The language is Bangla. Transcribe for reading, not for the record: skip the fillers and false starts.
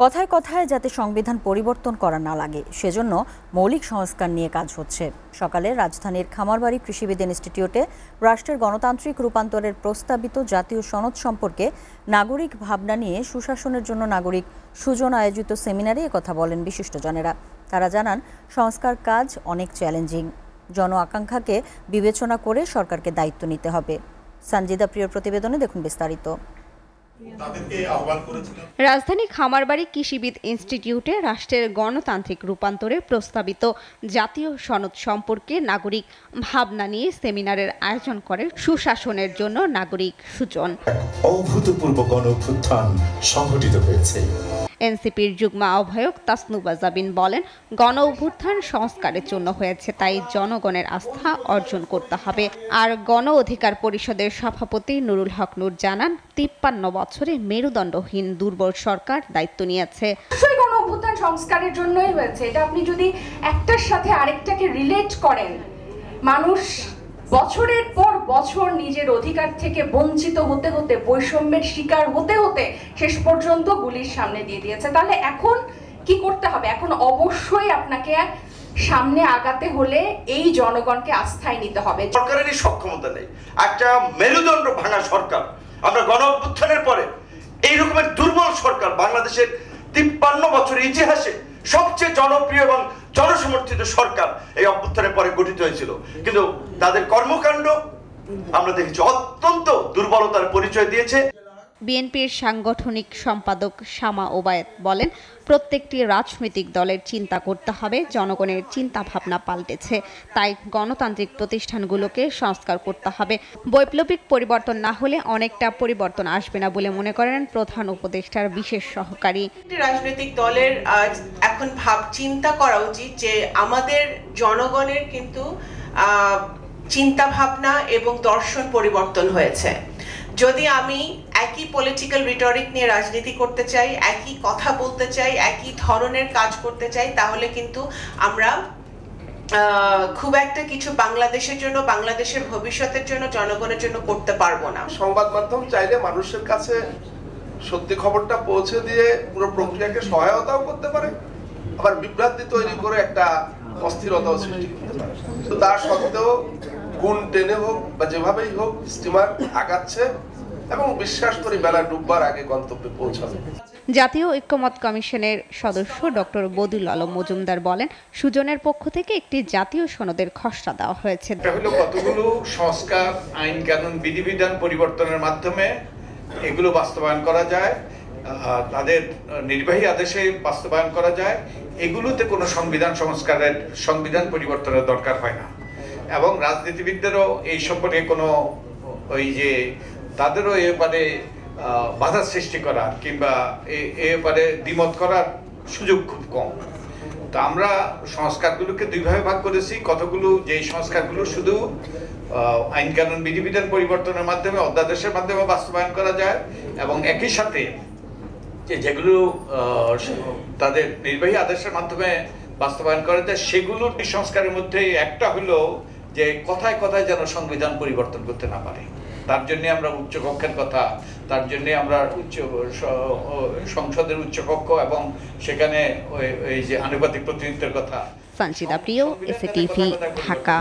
কথায় কথায় যাতে সংবিধান পরিবর্তন করা না লাগে সেজন্য মৌলিক সংস্কার নিয়ে কাজ হচ্ছে। সকালে রাজধানীর খামারবাড়ি কৃষিবিজ্ঞান ইনস্টিটিউটে রাষ্ট্রের গণতান্ত্রিক রূপান্তরের প্রস্তাবিত জাতীয় সনদ সম্পর্কে নাগরিক ভাবনা নিয়ে সুশাসনের জন্য নাগরিক সুজন আয়োজিত সেমিনারে একথা বলেন বিশিষ্টজনেরা। তারা জানান, সংস্কার কাজ অনেক চ্যালেঞ্জিং। জন আকাঙ্ক্ষাকে বিবেচনা করে সরকারকে দায়িত্ব নিতে হবে। সঞ্জিদা প্রিয়র প্রতিবেদনে দেখুন বিস্তারিত। রাজধানী খামারবাড়ি কৃষিবিদ ইনস্টিটিউটে রাষ্ট্রের গণতান্ত্রিক রূপান্তরের প্রস্তাবিত জাতীয় সনদ সম্পর্কে নাগরিক ভাবনা নিয়ে সেমিনারের আয়োজন করে সুশাসনের জন্য নাগরিক সুজন। অভূতপূর্ব গণঅভ্যুত্থান সংঘটিত হয়েছে। এনসিপির যুগ্ম আহ্বায়ক তাসনুবা জাবিন বলেন, গণ অভ্যুত্থান সংস্কারের জন্য হয়েছে, তাই জনগণের আস্থা অর্জন করতে হবে। আর গণ অধিকার পরিষদের সভাপতি নুরুল হক নূর জানান, 53 বছরে মেরুদণ্ডহীন দুর্বল সরকার দায়িত্ব নিয়েছে। গণ অভ্যুত্থান সংস্কারের জন্যই হয়েছে। এটা আপনি যদি একটার সাথে আরেকটাকে রিলেট করেন, মানুষ বছরের পর বছর নিজের অধিকার থেকে বঞ্চিত হতে হতে, বৈষম্যের শিকার হতে হতে শেষ পর্যন্ত গুলির সামনে দিয়ে দিয়েছে। তাহলে এখন কি করতে হবে? এখন অবশ্যই আপনাকে সামনে আগাতে হলে এই জনগণকে আস্থায় নিতে হবে। সরকারেরই সক্ষমতা নেই, একটা মেরুদণ্ড ভাঙা সরকার। আমরা গণ অভ্যুত্থানের পরে এই রকমের দুর্বল সরকার বাংলাদেশের 53 বছরের ইতিহাসে সবচেয়ে জনপ্রিয় এবং জনসমর্থিত সরকার এই অভ্যুত্থানের পরে গঠিত হয়েছিল, কিন্তু তাদের কর্মকাণ্ড আমরা দেখেছি অত্যন্ত দুর্বলতার পরিচয় দিয়েছে। বিএনপির সাংগঠনিক সম্পাদক শামা ওবায়েদ বলেন, প্রত্যেকটি রাজনৈতিক দলের চিন্তা করতে হবে, জনগণের চিন্তা ভাবনা পাল্টেছে, তাই গণতান্ত্রিক প্রতিষ্ঠানগুলোকে সংস্কার করতে হবে। বৈপ্লবিক পরিবর্তন না হলে অনেকটা পরিবর্তন আসবে না বলে মনে করেন প্রধান উপদেষ্টার বিশেষ সহকারী। রাজনৈতিক দলের এখন চিন্তা করা উচিত যে আমাদের জনগণের কিন্তু চিন্তা ভাবনা এবং দর্শন পরিবর্তন হয়েছে। যদি আমি একই পলিটিক্যাল রিটরিক নিয়ে রাজনীতি করতে চাই, একই কথা বলতে চাই, একই ধরনের কাজ করতে চাই, তাহলে কিন্তু আমরা খুব একটা কিছু বাংলাদেশের জন্য, বাংলাদেশের ভবিষ্যতের জন্য, জনগণের জন্য করতে পারবো না। সংবাদ মাধ্যম চাইলে মানুষের কাছে সত্যি খবরটা পৌঁছে দিয়ে পুরো প্রক্রিয়াকে সহায়তাও করতে পারে, আবার বিভ্রান্তি তৈরি করে একটা অস্থিরতাও সৃষ্টি করতে পারে। তো তার সত্ত্বেও কোন টেনে হোক বা যেভাবেই হোক স্টিমার আগাচ্ছে এবং বিশ্বাস করি বেলা ডুববার আগে গন্তব্যে পৌঁছাবে। জাতীয় ঐক্যমত কমিশনের সদস্য ডক্টর বদিউল আলম মজুমদার বলেন, সুজনের পক্ষ থেকে একটি জাতীয় সনদের খসড়া দেওয়া হয়েছে। এটা হলো কতগুলো সংস্কার, আইন কানুন, বিধিবিধান পরিবর্তনের মাধ্যমে এগুলো বাস্তবায়ন করা যায়, তাদের নির্বাহী আদেশে বাস্তবায়ন করা যায়। এগুলোতে কোনো সংবিধান পরিবর্তনের দরকার হয় না, এবং রাজনীতিবিদদেরও এই সম্পর্কে কোনো তাদেরও এ ব্যাপারে বাধা সৃষ্টি করার কিংবা এ ব্যাপারে দ্বিমত করার সুযোগ খুব কম। তো আমরা সংস্কারগুলোকে দুইভাবে ভাগ করেছি। কতগুলো যেই সংস্কারগুলো শুধু আইন কানুন বিধিবিধান পরিবর্তনের মাধ্যমে, অধ্যাদেশের মাধ্যমে বাস্তবায়ন করা যায়, এবং একই সাথে যেগুলো তাদের নির্বাহী আদেশের মাধ্যমে বাস্তবায়ন করা যায়, সেগুলোর সংস্কারের মধ্যে একটা হলো যে কথায় কথায় যেন সংবিধান পরিবর্তন করতে না পারে। তার জন্য আমরা উচ্চকক্ষের কথা, তার জন্য আমরা সংসদের উচ্চকক্ষ এবং সেখানে ওই যে আনুপাতিক প্রতিনিধিত্বের কথা। সঞ্জিদা প্রিয়, এসএটিভি, ঢাকা।